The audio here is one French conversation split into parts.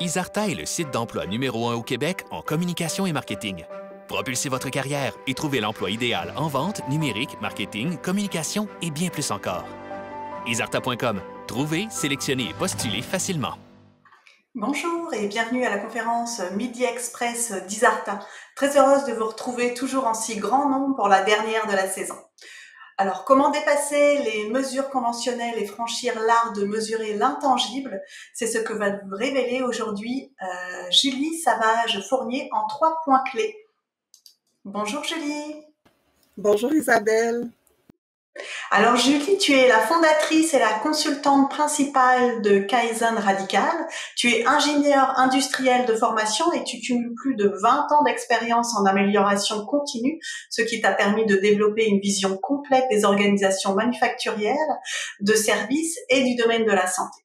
Isarta est le site d'emploi numéro 1 au Québec en communication et marketing. Propulsez votre carrière et trouvez l'emploi idéal en vente, numérique, marketing, communication et bien plus encore. Isarta.com. Trouvez, sélectionnez et postulez facilement. Bonjour et bienvenue à la conférence Midi Express d'Isarta. Très heureuse de vous retrouver toujours en si grand nombre pour la dernière de la saison. Alors, comment dépasser les mesures conventionnelles et franchir l'art de mesurer l'intangible? C'est ce que va vous révéler aujourd'hui Julie Savage-Fournier en 3 points clés. Bonjour Julie. Bonjour Isabelle. Alors Julie, tu es la fondatrice et la consultante principale de Kaizen Radical. Tu es ingénieure industrielle de formation et tu cumules plus de 20 ans d'expérience en amélioration continue, ce qui t'a permis de développer une vision complète des organisations manufacturières, de services et du domaine de la santé.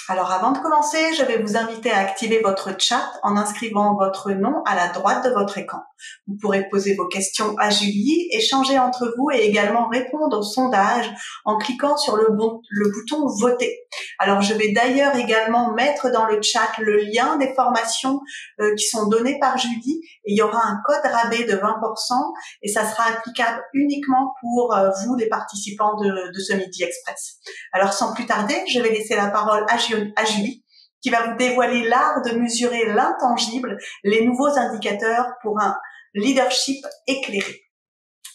Alors avant de commencer, je vais vous inviter à activer votre chat en inscrivant votre nom à la droite de votre écran. Vous pourrez poser vos questions à Julie, échanger entre vous et également répondre au sondage en cliquant sur le bouton « Voter ». Alors je vais d'ailleurs également mettre dans le chat le lien des formations qui sont données par Julie et il y aura un code rabais de 20% et ça sera applicable uniquement pour vous les participants de ce Midi Express. Alors sans plus tarder, je vais laisser la parole à Julie, qui va vous dévoiler l'art de mesurer l'intangible, les nouveaux indicateurs pour un leadership éclairé.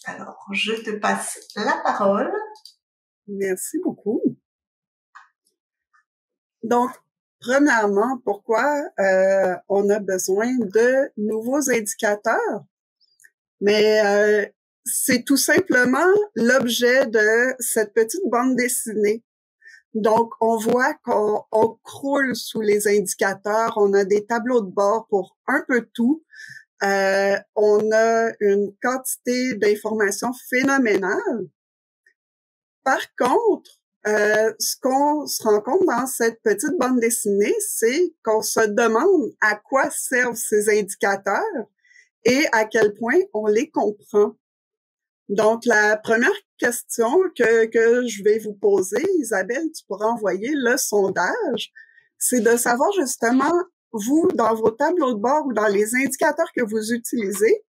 Alors, je te passe la parole. Merci beaucoup. Donc, premièrement, pourquoi on a besoin de nouveaux indicateurs? Mais c'est tout simplement l'objet de cette petite bande dessinée. Donc, on voit qu'on croule sous les indicateurs, on a des tableaux de bord pour un peu tout. On a une quantité d'informations phénoménale. Par contre, ce qu'on se rend compte dans cette petite bande dessinée, c'est qu'on se demande à quoi servent ces indicateurs et à quel point on les comprend. Donc, la première question que je vais vous poser, Isabelle, tu pourras envoyer le sondage, c'est de savoir justement, vous, dans vos tableaux de bord ou dans les indicateurs que vous utilisez,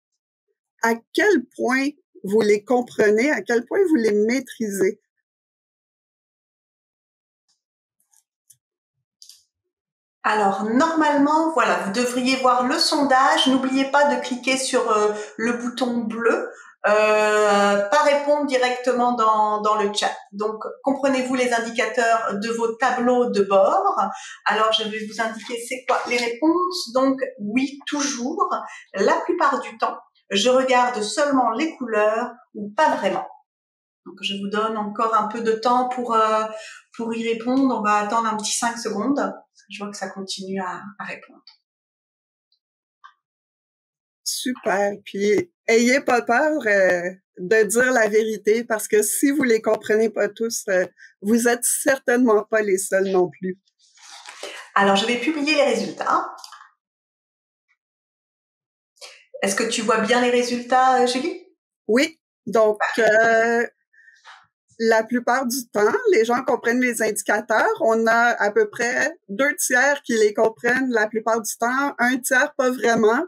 à quel point vous les comprenez, à quel point vous les maîtrisez. Alors, normalement, voilà, vous devriez voir le sondage. N'oubliez pas de cliquer sur le bouton bleu. Pas répondre directement dans le chat. Donc, comprenez-vous les indicateurs de vos tableaux de bord? Alors, je vais vous indiquer c'est quoi les réponses. Donc, oui, toujours. La plupart du temps, je regarde seulement les couleurs ou pas vraiment. Donc, je vous donne encore un peu de temps pour y répondre. On va attendre un petit 5 secondes. Je vois que ça continue à répondre. Super. Puis, ayez pas peur de dire la vérité parce que si vous les comprenez pas tous, vous êtes certainement pas les seuls non plus. Alors, je vais publier les résultats. Est-ce que tu vois bien les résultats, Julie? Oui. Donc, la plupart du temps, les gens comprennent les indicateurs. On a à peu près 2/3 qui les comprennent la plupart du temps, 1/3 pas vraiment.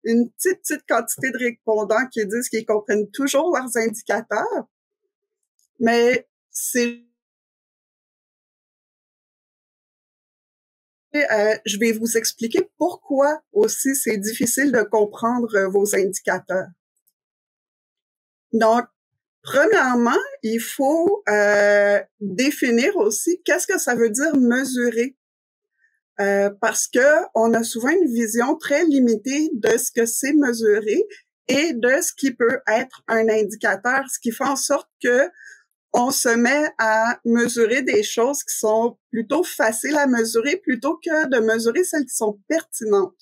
Une petite quantité de répondants qui disent qu'ils comprennent toujours leurs indicateurs. Mais je vais vous expliquer pourquoi aussi c'est difficile de comprendre vos indicateurs. Donc, premièrement, il faut définir aussi qu'est-ce que ça veut dire mesurer. Parce que on a souvent une vision très limitée de ce que c'est mesurer et de ce qui peut être un indicateur, ce qui fait en sorte que on se met à mesurer des choses qui sont plutôt faciles à mesurer plutôt que de mesurer celles qui sont pertinentes.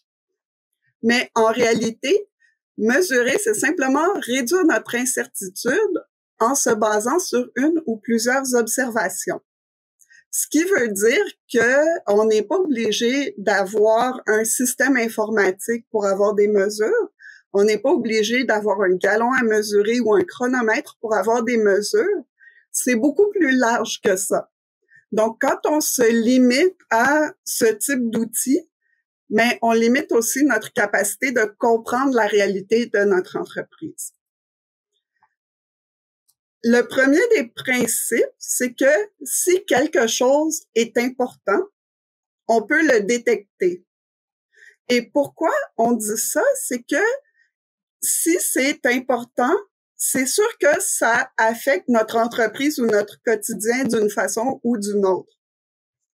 Mais en réalité, mesurer, c'est simplement réduire notre incertitude en se basant sur une ou plusieurs observations. Ce qui veut dire que on n'est pas obligé d'avoir un système informatique pour avoir des mesures. On n'est pas obligé d'avoir un gallon à mesurer ou un chronomètre pour avoir des mesures. C'est beaucoup plus large que ça. Donc, quand on se limite à ce type d'outils, mais on limite aussi notre capacité de comprendre la réalité de notre entreprise. Le premier des principes, c'est que si quelque chose est important, on peut le détecter. Et pourquoi on dit ça? C'est que si c'est important, c'est sûr que ça affecte notre entreprise ou notre quotidien d'une façon ou d'une autre.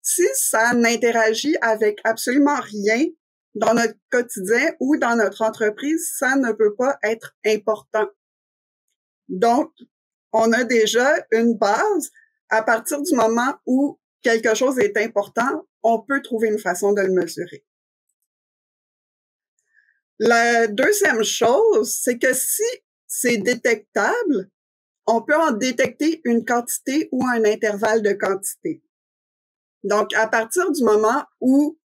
Si ça n'interagit avec absolument rien dans notre quotidien ou dans notre entreprise, ça ne peut pas être important. Donc, on a déjà une base. À partir du moment où quelque chose est important, on peut trouver une façon de le mesurer. La deuxième chose, c'est que si c'est détectable, on peut en détecter une quantité ou un intervalle de quantité. Donc, à partir du moment où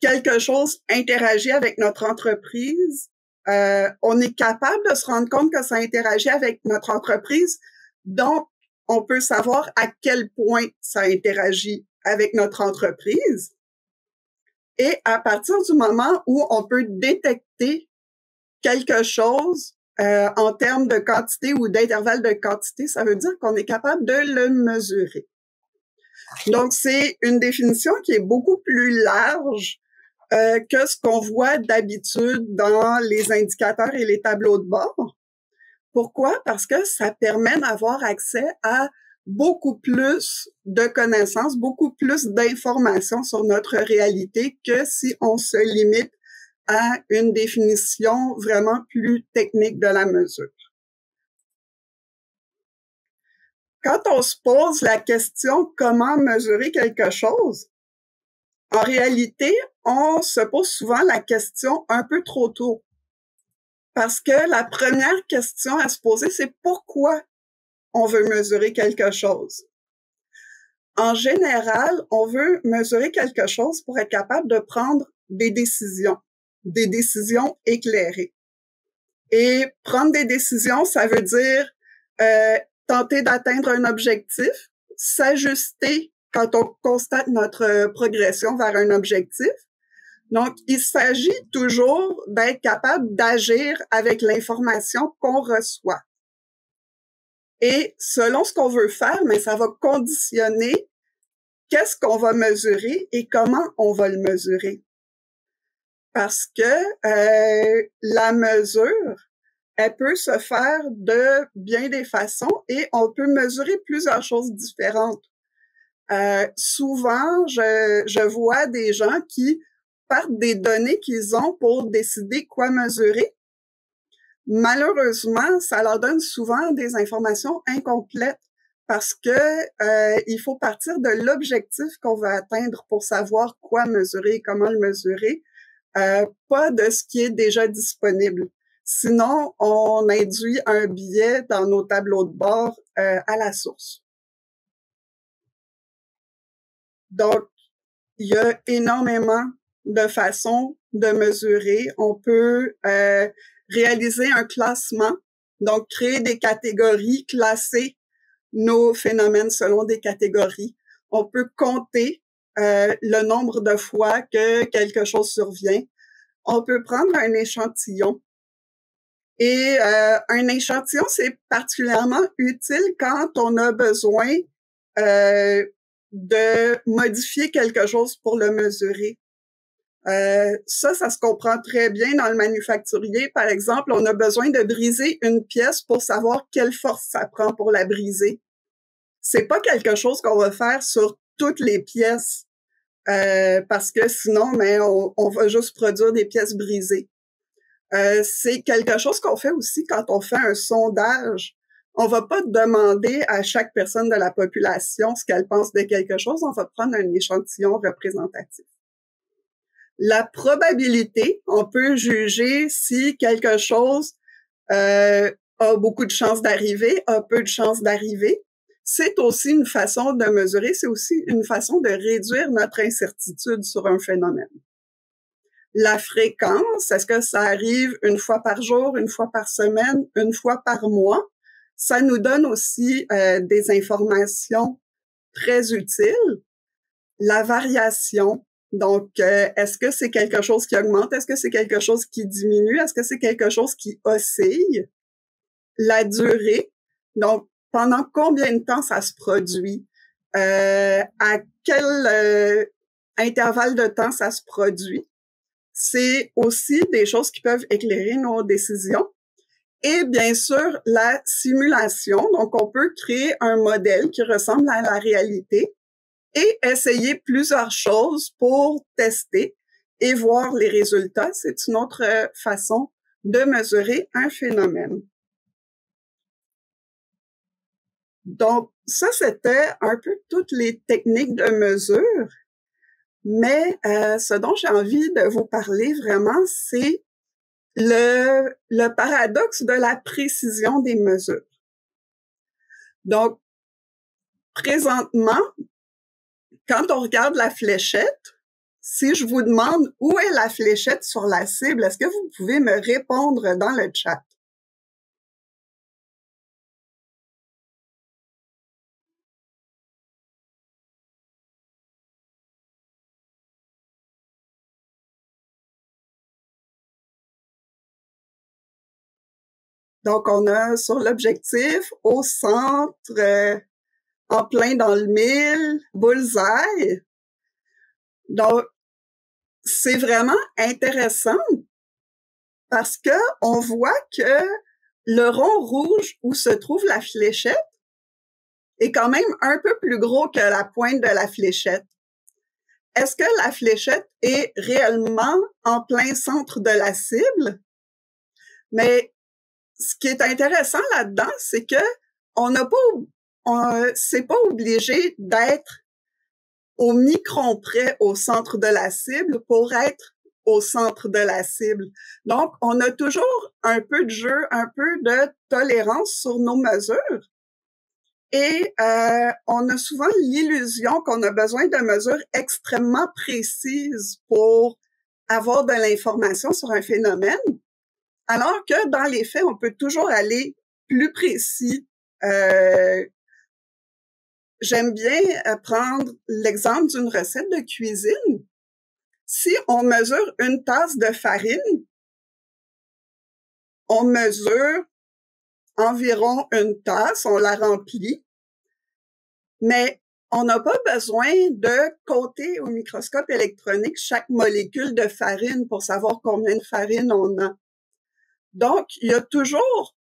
quelque chose interagit avec notre entreprise, on est capable de se rendre compte que ça interagit avec notre entreprise. Donc, on peut savoir à quel point ça interagit avec notre entreprise. Et à partir du moment où on peut détecter quelque chose en termes de quantité ou d'intervalle de quantité, ça veut dire qu'on est capable de le mesurer. Donc, c'est une définition qui est beaucoup plus large que ce qu'on voit d'habitude dans les indicateurs et les tableaux de bord. Pourquoi? Parce que ça permet d'avoir accès à beaucoup plus de connaissances, beaucoup plus d'informations sur notre réalité que si on se limite à une définition vraiment plus technique de la mesure. Quand on se pose la question comment mesurer quelque chose, en réalité, on se pose souvent la question un peu trop tôt. Parce que la première question à se poser, c'est pourquoi on veut mesurer quelque chose. En général, on veut mesurer quelque chose pour être capable de prendre des décisions éclairées. Et prendre des décisions, ça veut dire tenter d'atteindre un objectif, s'ajuster quand on constate notre progression vers un objectif. Donc, il s'agit toujours d'être capable d'agir avec l'information qu'on reçoit. Et selon ce qu'on veut faire, mais ça va conditionner qu'est-ce qu'on va mesurer et comment on va le mesurer. Parce que la mesure, elle peut se faire de bien des façons et on peut mesurer plusieurs choses différentes. Souvent, je vois des gens qui partent des données qu'ils ont pour décider quoi mesurer. Malheureusement, ça leur donne souvent des informations incomplètes parce que il faut partir de l'objectif qu'on veut atteindre pour savoir quoi mesurer et comment le mesurer, pas de ce qui est déjà disponible. Sinon, on induit un biais dans nos tableaux de bord à la source. Donc, il y a énormément de façons de mesurer. On peut réaliser un classement, donc créer des catégories, classer nos phénomènes selon des catégories. On peut compter le nombre de fois que quelque chose survient. On peut prendre un échantillon. Et un échantillon, c'est particulièrement utile quand on a besoin de modifier quelque chose pour le mesurer. Ça se comprend très bien dans le manufacturier. Par exemple, on a besoin de briser une pièce pour savoir quelle force ça prend pour la briser. C'est pas quelque chose qu'on va faire sur toutes les pièces, parce que sinon, mais on va juste produire des pièces brisées. C'est quelque chose qu'on fait aussi quand on fait un sondage. On va pas demander à chaque personne de la population ce qu'elle pense de quelque chose, on va prendre un échantillon représentatif. La probabilité, on peut juger si quelque chose a beaucoup de chances d'arriver, a peu de chances d'arriver. C'est aussi une façon de mesurer, c'est aussi une façon de réduire notre incertitude sur un phénomène. La fréquence, est-ce que ça arrive une fois par jour, une fois par semaine, une fois par mois? Ça nous donne aussi des informations très utile, la variation. Donc, est-ce que c'est quelque chose qui augmente? Est-ce que c'est quelque chose qui diminue? Est-ce que c'est quelque chose qui oscille? La durée. Donc, pendant combien de temps ça se produit? À quel intervalle de temps ça se produit? C'est aussi des choses qui peuvent éclairer nos décisions. Et bien sûr, la simulation. Donc, on peut créer un modèle qui ressemble à la réalité et essayer plusieurs choses pour tester et voir les résultats. C'est une autre façon de mesurer un phénomène. Donc, ça, c'était un peu toutes les techniques de mesure. Mais ce dont j'ai envie de vous parler vraiment, c'est le paradoxe de la précision des mesures. Donc, présentement, quand on regarde la fléchette, si je vous demande où est la fléchette sur la cible, est-ce que vous pouvez me répondre dans le chat? Donc, on a sur l'objectif, au centre, en plein dans le mille, bullseye. Donc, c'est vraiment intéressant parce que on voit que le rond rouge où se trouve la fléchette est quand même un peu plus gros que la pointe de la fléchette. Est-ce que la fléchette est réellement en plein centre de la cible? Mais ce qui est intéressant là-dedans, c'est que c'est pas obligé d'être au micron près au centre de la cible pour être au centre de la cible. Donc, on a toujours un peu de jeu, un peu de tolérance sur nos mesures. Et on a souvent l'illusion qu'on a besoin de mesures extrêmement précises pour avoir de l'information sur un phénomène, alors que dans les faits, on peut toujours aller plus précis. J'aime bien prendre l'exemple d'une recette de cuisine. Si on mesure une tasse de farine, on mesure environ une tasse, on la remplit, mais on n'a pas besoin de compter au microscope électronique chaque molécule de farine pour savoir combien de farine on a. Donc, il y a toujours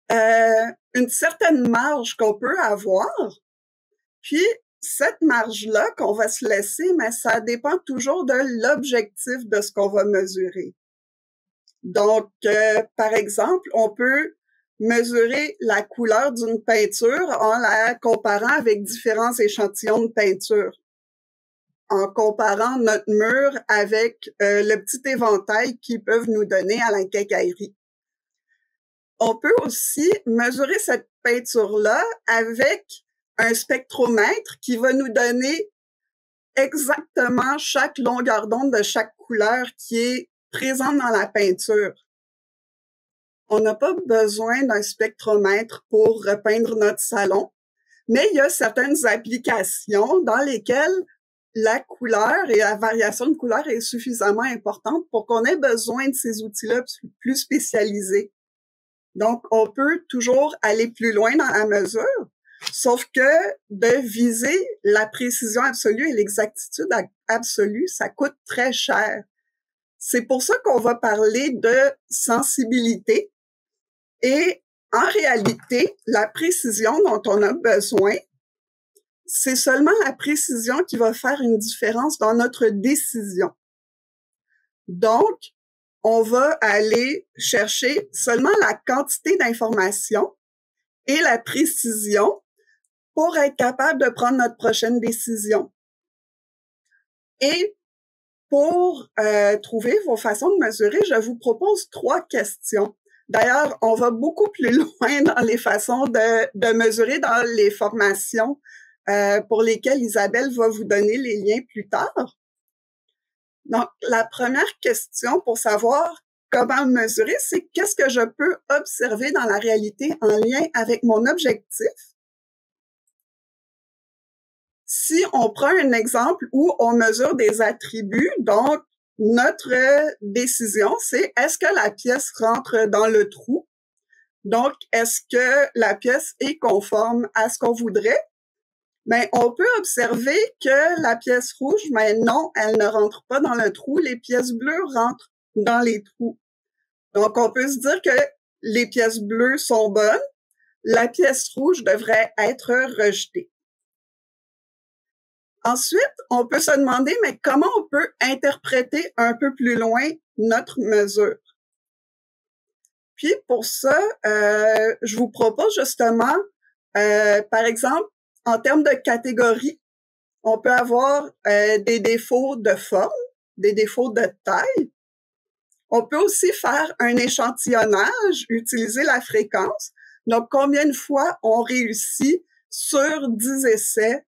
une certaine marge qu'on peut avoir, puis cette marge-là qu'on va se laisser, mais ça dépend toujours de l'objectif de ce qu'on va mesurer. Donc, par exemple, on peut mesurer la couleur d'une peinture en la comparant avec différents échantillons de peinture, en comparant notre mur avec le petit éventail qu'ils peuvent nous donner à la quincaillerie. On peut aussi mesurer cette peinture-là avec un spectromètre qui va nous donner exactement chaque longueur d'onde de chaque couleur qui est présente dans la peinture. On n'a pas besoin d'un spectromètre pour repeindre notre salon, mais il y a certaines applications dans lesquelles la couleur et la variation de couleur est suffisamment importante pour qu'on ait besoin de ces outils-là plus spécialisés. Donc, on peut toujours aller plus loin dans la mesure, sauf que de viser la précision absolue et l'exactitude absolue, ça coûte très cher. C'est pour ça qu'on va parler de sensibilité. Et en réalité, la précision dont on a besoin, c'est seulement la précision qui va faire une différence dans notre décision. Donc, on va aller chercher seulement la quantité d'informations et la précision pour être capable de prendre notre prochaine décision. Et pour trouver vos façons de mesurer, je vous propose 3 questions. D'ailleurs, on va beaucoup plus loin dans les façons de mesurer dans les formations pour lesquelles Isabelle va vous donner les liens plus tard. Donc, la première question pour savoir comment mesurer, c'est qu'est-ce que je peux observer dans la réalité en lien avec mon objectif? Si on prend un exemple où on mesure des attributs, donc notre décision, c'est est-ce que la pièce rentre dans le trou? Donc, est-ce que la pièce est conforme à ce qu'on voudrait? Mais on peut observer que la pièce rouge, mais non, elle ne rentre pas dans le trou. Les pièces bleues rentrent dans les trous. Donc, on peut se dire que les pièces bleues sont bonnes. La pièce rouge devrait être rejetée. Ensuite, on peut se demander, mais comment on peut interpréter un peu plus loin notre mesure? Puis, pour ça, je vous propose justement, par exemple, en termes de catégories, on peut avoir des défauts de forme, des défauts de taille. On peut aussi faire un échantillonnage, utiliser la fréquence. Donc, combien de fois on réussit sur 10 essais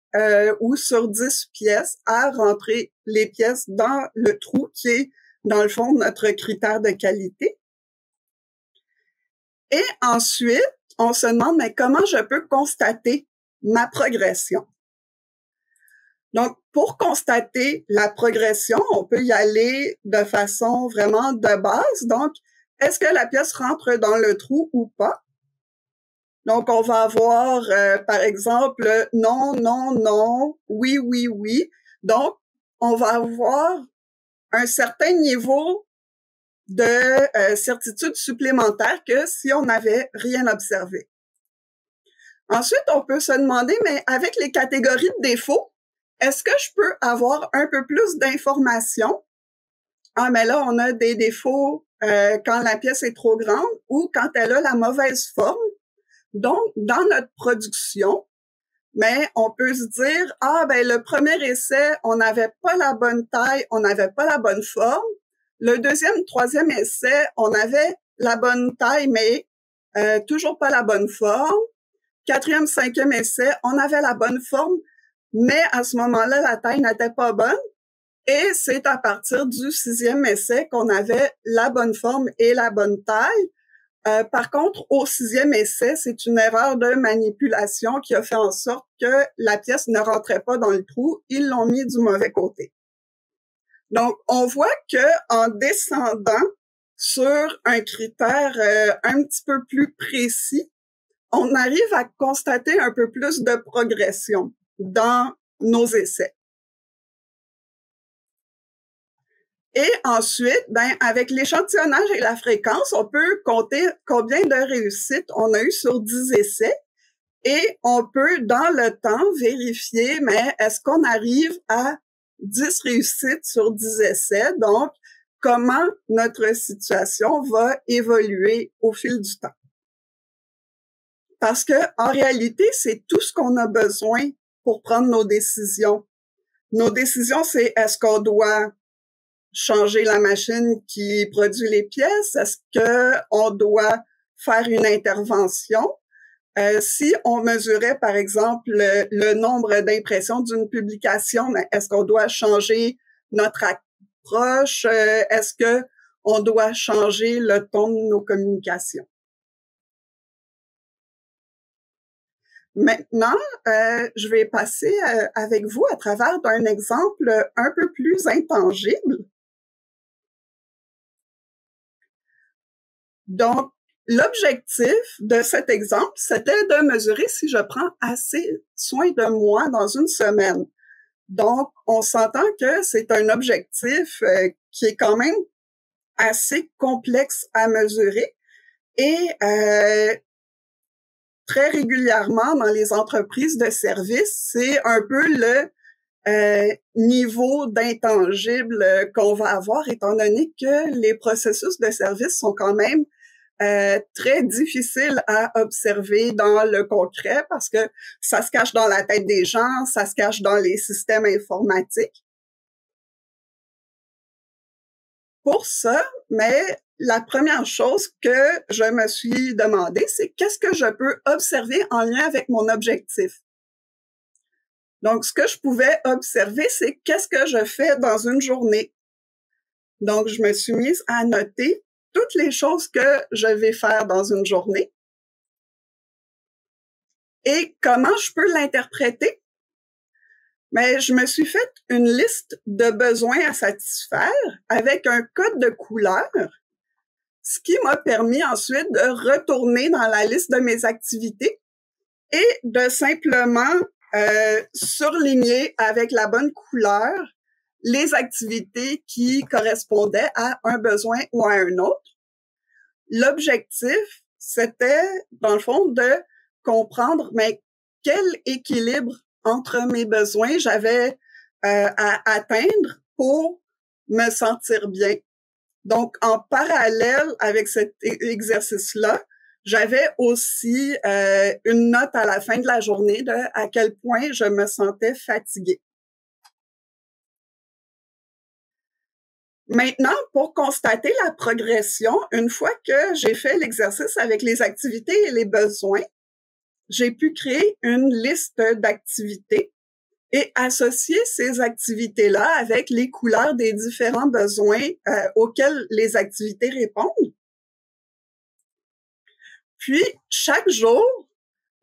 ou sur 10 pièces à rentrer les pièces dans le trou qui est, dans le fond, notre critère de qualité. Et ensuite, on se demande, mais comment je peux constater ma progression? Donc, pour constater la progression, on peut y aller de façon vraiment de base. Donc, est-ce que la pièce rentre dans le trou ou pas? Donc, on va avoir, par exemple, non, non, non, oui, oui, oui. Donc, on va avoir un certain niveau de certitude supplémentaire que si on n'avait rien observé. Ensuite, on peut se demander, mais avec les catégories de défauts, est-ce que je peux avoir un peu plus d'informations? Ah, mais là, on a des défauts quand la pièce est trop grande ou quand elle a la mauvaise forme. Donc, dans notre production, mais on peut se dire, ah, ben le premier essai, on n'avait pas la bonne taille, on n'avait pas la bonne forme. Le deuxième, troisième essai, on avait la bonne taille, mais toujours pas la bonne forme. Quatrième, cinquième essai, on avait la bonne forme, mais à ce moment-là, la taille n'était pas bonne. Et c'est à partir du sixième essai qu'on avait la bonne forme et la bonne taille. Par contre, au sixième essai, c'est une erreur de manipulation qui a fait en sorte que la pièce ne rentrait pas dans le trou. Ils l'ont mis du mauvais côté. Donc, on voit que en descendant sur un critère un petit peu plus précis, on arrive à constater un peu plus de progression dans nos essais. Et ensuite, ben, avec l'échantillonnage et la fréquence, on peut compter combien de réussites on a eu sur 10 essais et on peut, dans le temps, vérifier, mais est-ce qu'on arrive à 10 réussites sur 10 essais? Donc, comment notre situation va évoluer au fil du temps? Parce que, en réalité, c'est tout ce qu'on a besoin pour prendre nos décisions. Nos décisions, c'est est-ce qu'on doit changer la machine qui produit les pièces? Est-ce qu'on doit faire une intervention? Si on mesurait, par exemple, le nombre d'impressions d'une publication, est-ce qu'on doit changer notre approche? Est-ce qu'on doit changer le ton de nos communications? Maintenant, je vais passer avec vous à travers d'un exemple un peu plus intangible. Donc, l'objectif de cet exemple, c'était de mesurer si je prends assez soin de moi dans une semaine. Donc, on s'entend que c'est un objectif qui est quand même assez complexe à mesurer et très régulièrement dans les entreprises de services, c'est un peu le niveau d'intangible qu'on va avoir, étant donné que les processus de service sont quand même très difficiles à observer dans le concret parce que ça se cache dans la tête des gens, ça se cache dans les systèmes informatiques. Pour ça, mais la première chose que je me suis demandé, c'est qu'est-ce que je peux observer en lien avec mon objectif? Donc, ce que je pouvais observer, c'est qu'est-ce que je fais dans une journée. Donc, je me suis mise à noter toutes les choses que je vais faire dans une journée et comment je peux l'interpréter. Mais je me suis fait une liste de besoins à satisfaire avec un code de couleur, ce qui m'a permis ensuite de retourner dans la liste de mes activités et de simplement surligner avec la bonne couleur les activités qui correspondaient à un besoin ou à un autre. L'objectif, c'était, dans le fond, de comprendre, mais quel équilibre entre mes besoins j'avais à atteindre pour me sentir bien. Donc, en parallèle avec cet exercice-là, j'avais aussi une note à la fin de la journée de à quel point je me sentais fatiguée. Maintenant, pour constater la progression, une fois que j'ai fait l'exercice avec les activités et les besoins, j'ai pu créer une liste d'activités et associer ces activités-là avec les couleurs des différents besoins auxquels les activités répondent. Puis, chaque jour,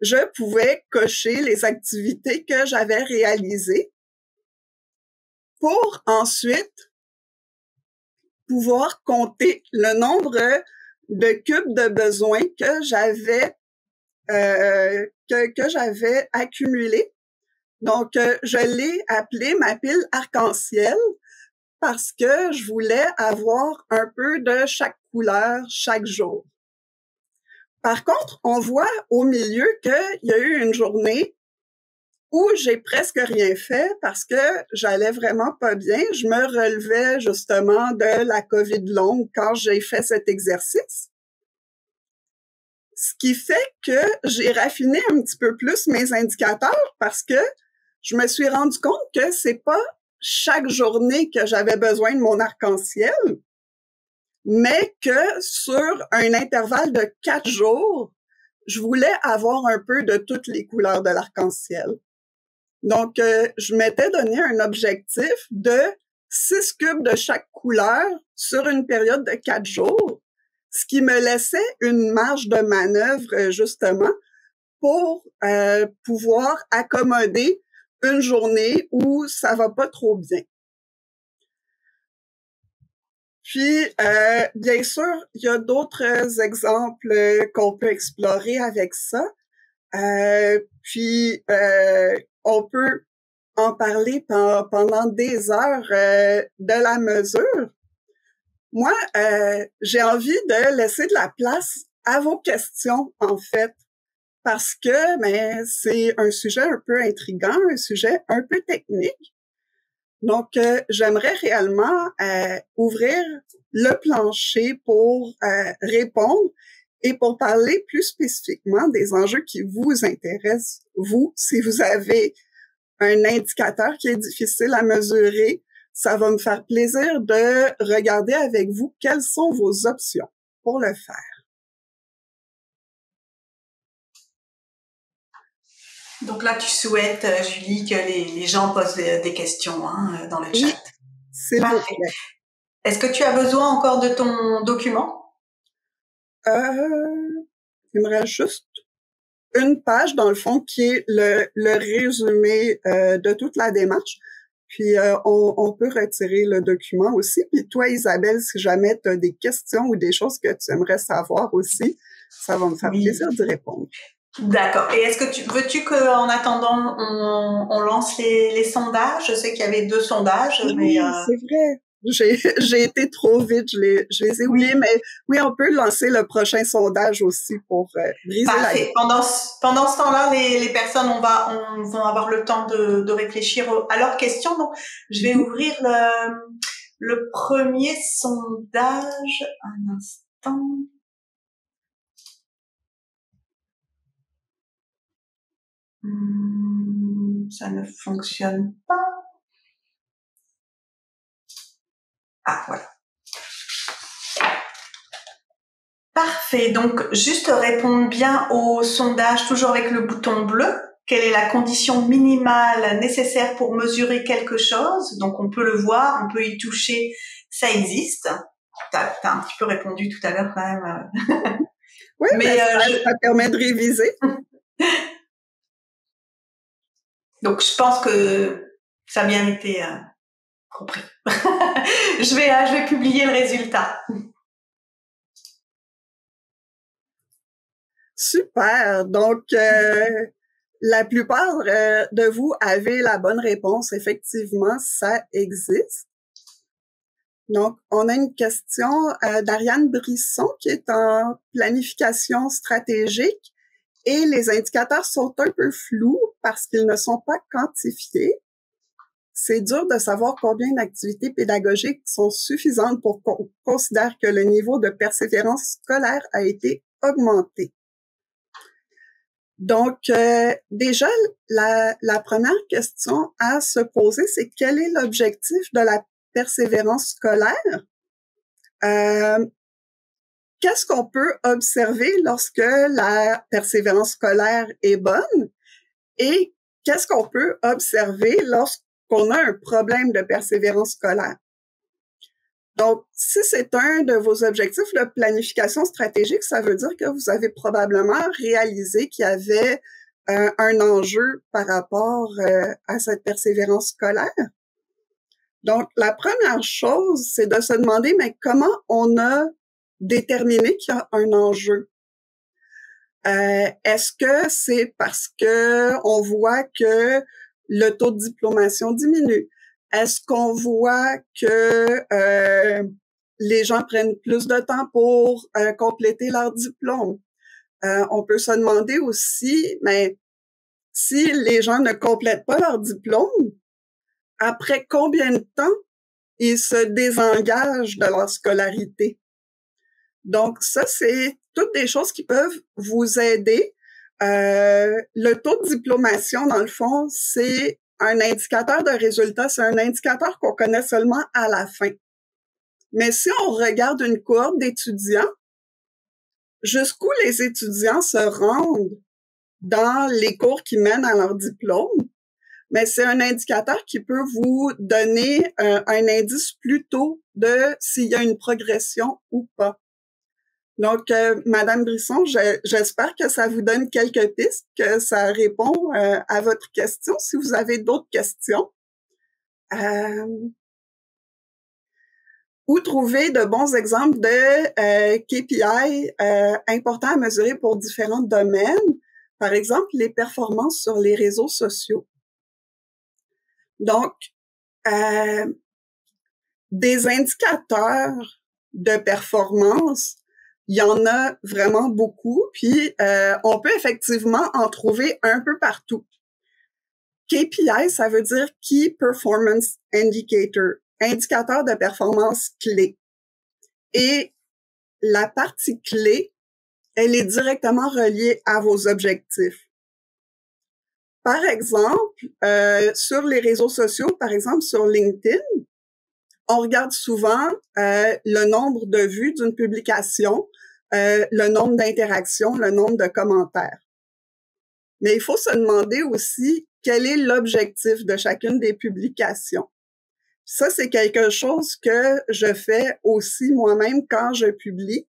je pouvais cocher les activités que j'avais réalisées pour ensuite pouvoir compter le nombre de cubes de besoins que j'avais que j'avais accumulé. Donc, je l'ai appelé ma pile arc-en-ciel parce que je voulais avoir un peu de chaque couleur chaque jour. Par contre, on voit au milieu qu'il y a eu une journée où j'ai presque rien fait parce que j'allais vraiment pas bien. Je me relevais justement de la COVID longue quand j'ai fait cet exercice. Ce qui fait que j'ai raffiné un petit peu plus mes indicateurs parce que je me suis rendu compte que c'est pas chaque journée que j'avais besoin de mon arc-en-ciel, mais que sur un intervalle de 4 jours, je voulais avoir un peu de toutes les couleurs de l'arc-en-ciel. Donc, je m'étais donné un objectif de 6 cubes de chaque couleur sur une période de 4 jours, ce qui me laissait une marge de manœuvre, justement, pour pouvoir accommoder une journée où ça va pas trop bien. Puis, bien sûr, il y a d'autres exemples qu'on peut explorer avec ça. Puis, on peut en parler pendant des heures de la mesure. Moi, j'ai envie de laisser de la place à vos questions, en fait, parce que c'est un sujet un peu intriguant, un sujet un peu technique. Donc, j'aimerais réellement ouvrir le plancher pour répondre et pour parler plus spécifiquement des enjeux qui vous intéressent, vous, si vous avez un indicateur qui est difficile à mesurer, ça va me faire plaisir de regarder avec vous quelles sont vos options pour le faire. Donc là, tu souhaites, Julie, que les gens posent des questions dans le chat. Oui, s'il vous plaît. Est-ce que tu as besoin encore de ton document? Il me reste juste une page, dans le fond, qui est le résumé de toute la démarche. Puis, on peut retirer le document aussi. Puis toi, Isabelle, si jamais tu as des questions ou des choses que tu aimerais savoir aussi, ça va me faire plaisir d'y répondre. D'accord. Et est-ce que veux-tu qu'en attendant, on lance les sondages? Je sais qu'il y avait 2 sondages. Oui, mais c'est vrai. J'ai été trop vite, je les ai oubliés, mais oui, on peut lancer le prochain sondage aussi pour briser Parfait. la... Pendant ce temps-là, les personnes vont avoir le temps de réfléchir à leurs questions. Donc, je vais ouvrir le premier sondage. Un instant. Ça ne fonctionne pas. Ah, voilà. Parfait. Donc, juste répondre bien au sondage, toujours avec le bouton bleu. Quelle est la condition minimale nécessaire pour mesurer quelque chose? Donc, on peut le voir, on peut y toucher, ça existe. T'as un petit peu répondu tout à l'heure quand même. Oui, mais ça permet de réviser. Donc, je pense que Ça a bien été compris. Je vais publier le résultat. Super. Donc, la plupart de vous avez la bonne réponse. Effectivement, ça existe. Donc, on a une question d'Ariane Brisson qui est en planification stratégique et les indicateurs sont un peu flous parce qu'ils ne sont pas quantifiés. C'est dur de savoir combien d'activités pédagogiques sont suffisantes pour qu'on considère que le niveau de persévérance scolaire a été augmenté. Donc, déjà, la première question à se poser, c'est quel est l'objectif de la persévérance scolaire? Qu'est-ce qu'on peut observer lorsque la persévérance scolaire est bonne? Et qu'est-ce qu'on peut observer lorsqu'on a un problème de persévérance scolaire? Donc, si c'est un de vos objectifs de planification stratégique, ça veut dire que vous avez probablement réalisé qu'il y avait un enjeu par rapport à cette persévérance scolaire. Donc, la première chose, c'est de se demander, mais comment on a déterminé qu'il y a un enjeu? Est-ce que c'est parce que on voit que le taux de diplomation diminue? Est-ce qu'on voit que les gens prennent plus de temps pour compléter leur diplôme? On peut se demander aussi, mais si les gens ne complètent pas leur diplôme, après combien de temps ils se désengagent de leur scolarité? Donc, ça, c'est toutes des choses qui peuvent vous aider. Le taux de diplomation, dans le fond, c'est un indicateur de résultat, c'est un indicateur qu'on connaît seulement à la fin. Mais si on regarde une cohorte d'étudiants, jusqu'où les étudiants se rendent dans les cours qui mènent à leur diplôme, mais c'est un indicateur qui peut vous donner un indice plus tôt de s'il y a une progression ou pas. Donc, Madame Brisson, j'espère que ça vous donne quelques pistes, que ça répond à votre question. Si vous avez d'autres questions, ou trouver de bons exemples de KPI importants à mesurer pour différents domaines, par exemple les performances sur les réseaux sociaux. Donc, des indicateurs de performance, il y en a vraiment beaucoup, puis on peut effectivement en trouver un peu partout. KPI, ça veut dire Key Performance Indicator, indicateur de performance clé. Et la partie clé, elle est directement reliée à vos objectifs. Par exemple, sur les réseaux sociaux, par exemple sur LinkedIn, on regarde souvent le nombre de vues d'une publication, le nombre d'interactions, le nombre de commentaires. Mais il faut se demander aussi quel est l'objectif de chacune des publications. Ça, c'est quelque chose que je fais aussi moi-même quand je publie.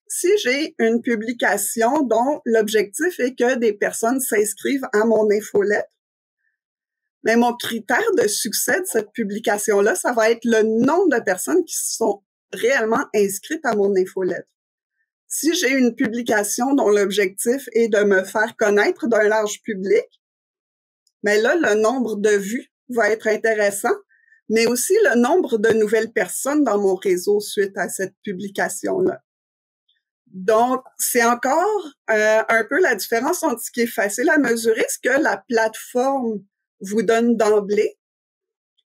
Si j'ai une publication dont l'objectif est que des personnes s'inscrivent à mon infolettre, mais mon critère de succès de cette publication-là, ça va être le nombre de personnes qui sont réellement inscrites à mon infolettre. Si j'ai une publication dont l'objectif est de me faire connaître d'un large public, mais là, le nombre de vues va être intéressant, mais aussi le nombre de nouvelles personnes dans mon réseau suite à cette publication-là. Donc, c'est encore un peu la différence entre ce qui est facile à mesurer, ce que la plateforme vous donne d'emblée,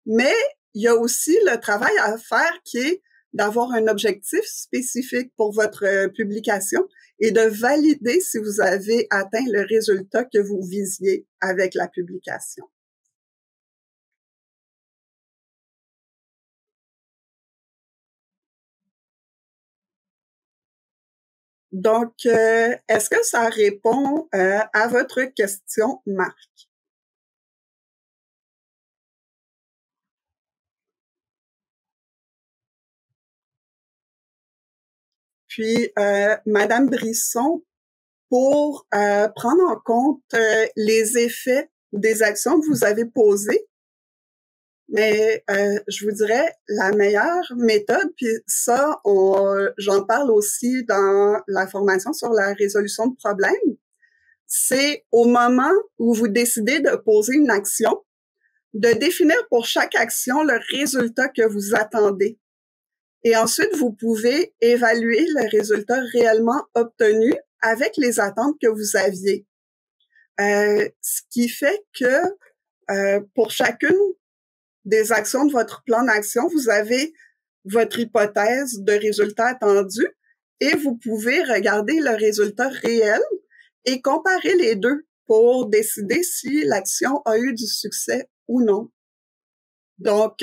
mais il y a aussi le travail à faire qui est d'avoir un objectif spécifique pour votre publication et de valider si vous avez atteint le résultat que vous visiez avec la publication. Donc, est-ce que ça répond à votre question, Marc? Puis, Madame Brisson, pour prendre en compte les effets des actions que vous avez posées, Mais je vous dirais la meilleure méthode, puis ça, j'en parle aussi dans la formation sur la résolution de problèmes, c'est au moment où vous décidez de poser une action, de définir pour chaque action le résultat que vous attendez. Et ensuite, vous pouvez évaluer le résultat réellement obtenu avec les attentes que vous aviez. Ce qui fait que pour chacune des actions de votre plan d'action, vous avez votre hypothèse de résultat attendu et vous pouvez regarder le résultat réel et comparer les deux pour décider si l'action a eu du succès ou non. Donc,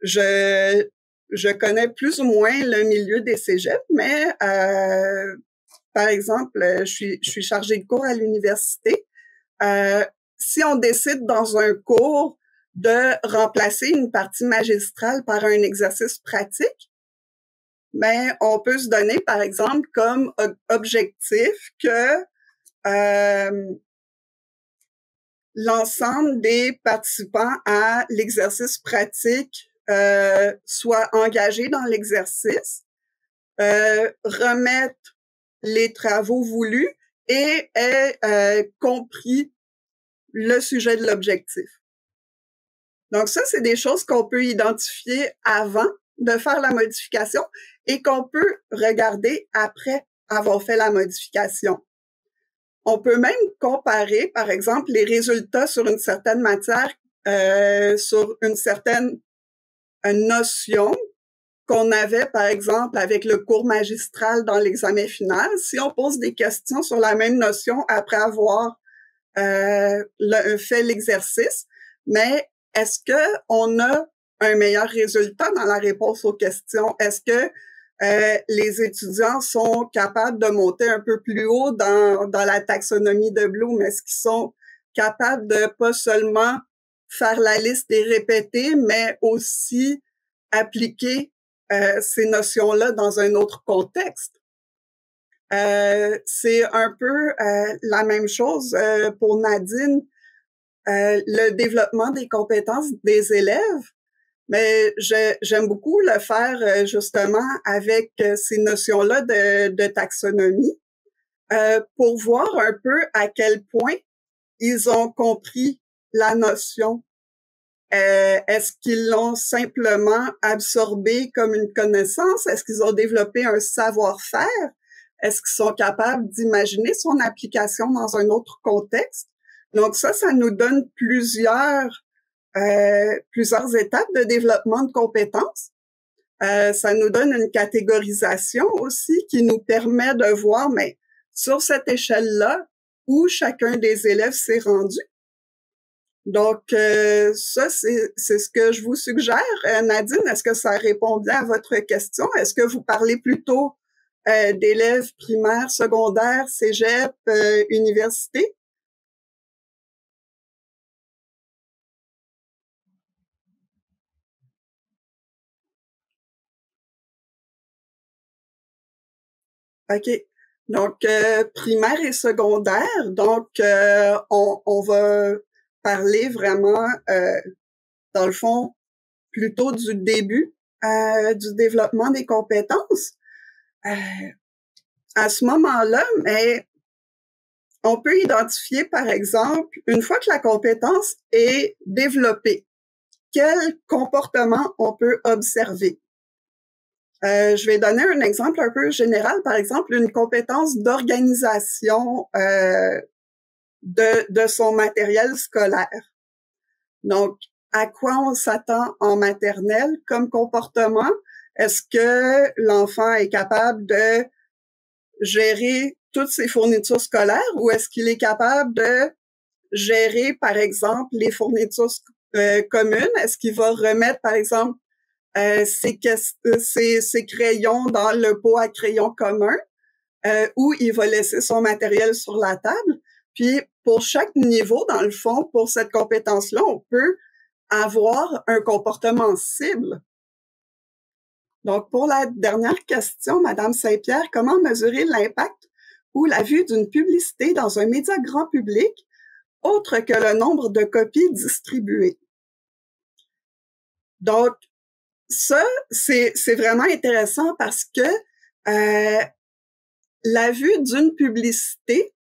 je connais plus ou moins le milieu des cégeps, mais par exemple, je suis chargée de cours à l'université. Si on décide dans un cours de remplacer une partie magistrale par un exercice pratique, ben on peut se donner, par exemple, comme objectif que l'ensemble des participants à l'exercice pratique soient engagés dans l'exercice, remettent les travaux voulus et aient compris le sujet de l'objectif. Donc ça, c'est des choses qu'on peut identifier avant de faire la modification et qu'on peut regarder après avoir fait la modification. On peut même comparer, par exemple, les résultats sur une certaine matière, sur une certaine notion qu'on avait, par exemple, avec le cours magistral dans l'examen final. Si on pose des questions sur la même notion après avoir fait l'exercice, mais est-ce que on a un meilleur résultat dans la réponse aux questions? Est-ce que les étudiants sont capables de monter un peu plus haut dans la taxonomie de Bloom? Est-ce qu'ils sont capables de pas seulement faire la liste et répéter, mais aussi appliquer ces notions-là dans un autre contexte? C'est un peu la même chose pour Nadine. Le développement des compétences des élèves, mais j'aime beaucoup le faire justement avec ces notions-là de taxonomie pour voir un peu à quel point ils ont compris la notion. Est-ce qu'ils l'ont simplement absorbée comme une connaissance? Est-ce qu'ils ont développé un savoir-faire? Est-ce qu'ils sont capables d'imaginer son application dans un autre contexte? Donc ça nous donne plusieurs étapes de développement de compétences. Ça nous donne une catégorisation aussi qui nous permet de voir, mais sur cette échelle-là, où chacun des élèves s'est rendu. Donc ça, c'est ce que je vous suggère. Nadine, est-ce que ça répond bien à votre question? Est-ce que vous parlez plutôt d'élèves primaires, secondaires, cégep, université? OK. Donc, primaire et secondaire. Donc, on va parler vraiment, dans le fond, plutôt du début du développement des compétences. À ce moment-là, mais on peut identifier, par exemple, une fois que la compétence est développée, quel comportement on peut observer. Je vais donner un exemple un peu général, par exemple, une compétence d'organisation de son matériel scolaire. Donc, à quoi on s'attend en maternelle comme comportement? Est-ce que l'enfant est capable de gérer toutes ses fournitures scolaires ou est-ce qu'il est capable de gérer, par exemple, les fournitures communes? Est-ce qu'il va remettre, par exemple, ses crayons dans le pot à crayons commun ou il va laisser son matériel sur la table? Puis, pour chaque niveau, dans le fond, pour cette compétence-là, on peut avoir un comportement cible. Donc, pour la dernière question, Madame Saint-Pierre, comment mesurer l'impact ou la vue d'une publicité dans un média grand public autre que le nombre de copies distribuées? Donc, ça, c'est vraiment intéressant parce que la vue d'une publicité,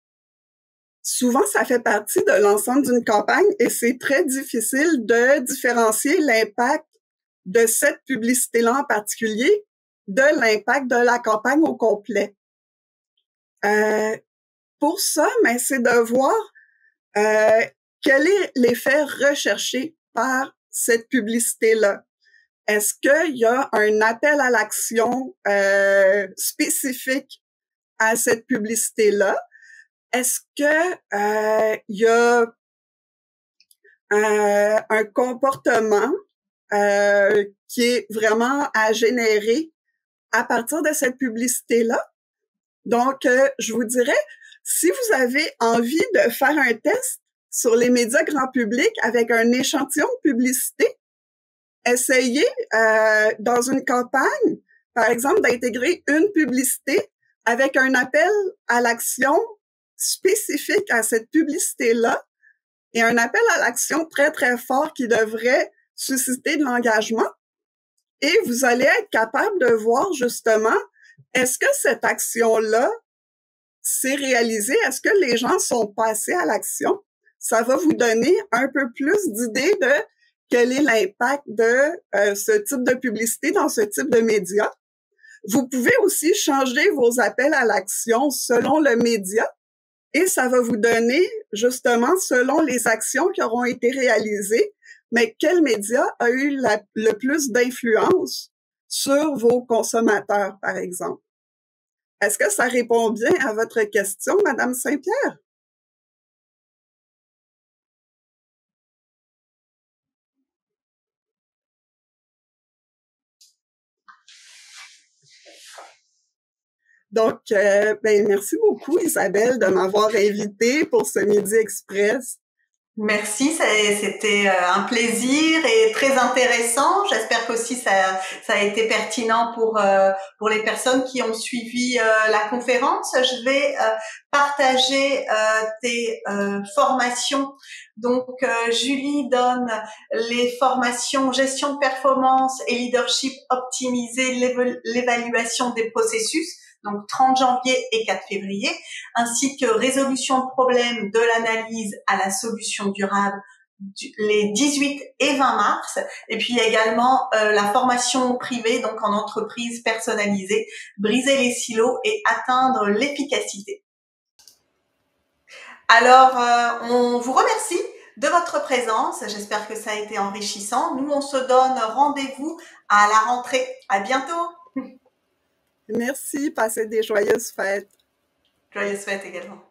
souvent, ça fait partie de l'ensemble d'une campagne et c'est très difficile de différencier l'impact de cette publicité-là en particulier de l'impact de la campagne au complet. Pour ça, mais c'est de voir quel est l'effet recherché par cette publicité-là. Est-ce qu'il y a un appel à l'action spécifique à cette publicité-là? Est-ce que il y a un comportement qui est vraiment à générer à partir de cette publicité-là? Donc, je vous dirais, si vous avez envie de faire un test sur les médias grand public avec un échantillon de publicité, essayez dans une campagne, par exemple, d'intégrer une publicité avec un appel à l'action spécifique à cette publicité-là et un appel à l'action très, très fort qui devrait susciter de l'engagement. Et vous allez être capable de voir justement, est-ce que cette action-là s'est réalisée? Est-ce que les gens sont passés à l'action? Ça va vous donner un peu plus d'idées de quel est l'impact de ce type de publicité dans ce type de média. Vous pouvez aussi changer vos appels à l'action selon le média et ça va vous donner justement selon les actions qui auront été réalisées, mais quel média a eu le plus d'influence sur vos consommateurs, par exemple. Est-ce que ça répond bien à votre question, Madame Saint-Pierre? Donc, merci beaucoup, Isabelle, de m'avoir invitée pour ce Midi Express. Merci, c'était un plaisir et très intéressant. J'espère qu'aussi ça a été pertinent pour les personnes qui ont suivi la conférence. Je vais partager tes formations. Donc, Julie donne les formations gestion de performance et leadership optimisé, l'évaluation des processus. Donc 30 janvier et 4 février, ainsi que résolution de problèmes de l'analyse à la solution durable les 18 et 20 mars. Et puis il y a également la formation privée, donc en entreprise personnalisée, briser les silos et atteindre l'efficacité. Alors, on vous remercie de votre présence. J'espère que ça a été enrichissant. Nous, on se donne rendez-vous à la rentrée. À bientôt. Merci, passez des joyeuses fêtes. Joyeuses fêtes également.